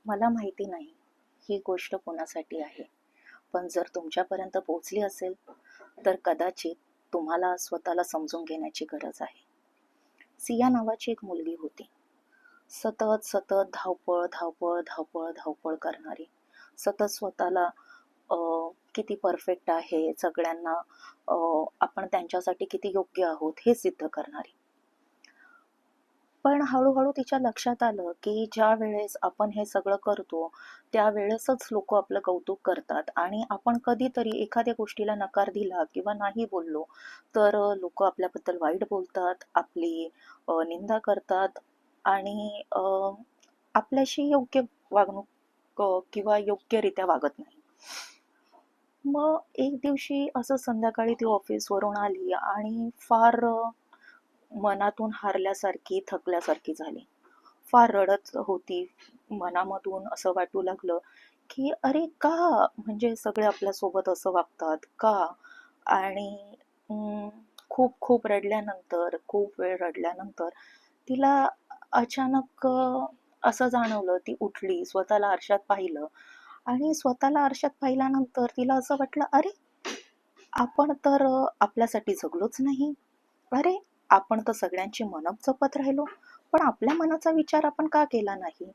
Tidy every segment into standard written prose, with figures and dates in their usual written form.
मला माहिती नाही ही गोष्ट कोणासाठी आहे, पण जर तुमच्यापर्यंत पोहोचली असेल तर कदाचित तुम्हाला स्वतःला समजून घेण्याची गरज आहे. सिया नावाची एक मुलगी होती. सतत सतत धावपळ धावपळ धावपळ धावपळ करणारी. सतत स्वतःला अ, किती परफेक्ट आहे, सगळ्यांना अ, आपण त्यांच्यासाठी किती योग्य आहोत हे सिद्ध करणारी. पण हळूहळू तिच्या लक्षात आलं की ज्या वेळेस आपण हे सगळं करतो त्यावेळेसच लोक आपलं कौतुक करतात, आणि आपण कधीतरी एखाद्या गोष्टीला नकार दिला किंवा नाही बोललो तर लोक आपल्याबद्दल वाईट बोलतात, आपली निंदा करतात, आणि आपल्याशी योग्य वागणूक किंवा योग्यरित्या वागत नाही. मग एक दिवशी असं संध्याकाळी ती ऑफिसवरून आली आणि फार मनातून हारल्यासारखी, थकल्यासारखी झाली. फार रडत होती. मनामधून असं वाटू लागलं, की अरे का? म्हणजे सगळे आपल्यासोबत असं वागतात का? आणि खूप खूप रडल्यानंतर, खूप वेळ रडल्यानंतर तिला अचानक असं जाणवलं. ती उठली, स्वतःला आरशात पाहिलं, आणि स्वतःला आरशात पाहिल्यानंतर तिला असं वाटलं, अरे आपण तर आपल्यासाठी जगलोच नाही. अरे आपण तर सगळ्यांची मनं जपत राहिलो, पण आपल्या मनाचा विचार आपण का केला नाही?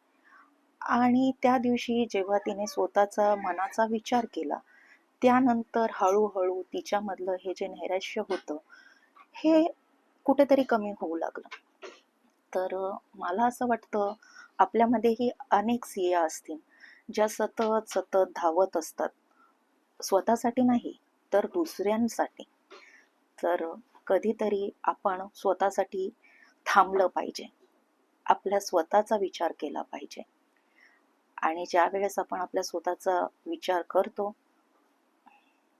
आणि त्या दिवशी जेव्हा तिने स्वतःचा मनाचा विचार केला, त्यानंतर हळूहळू तिच्यामधलं हे जे नैराश्य होतं हे कुठेतरी कमी होऊ लागलं. तर मला असं वाटतं आपल्यामध्येही अनेक स्त्रिया असतील ज्या सतत सतत धावत असतात, स्वतःसाठी नाही तर दुसऱ्यांसाठी. तर कधीतरी आपण स्वतःसाठी थांबलं पाहिजे, आपल्या स्वतःचा विचार केला पाहिजे. आणि ज्या वेळेस आपण आपल्या स्वतःचा विचार करतो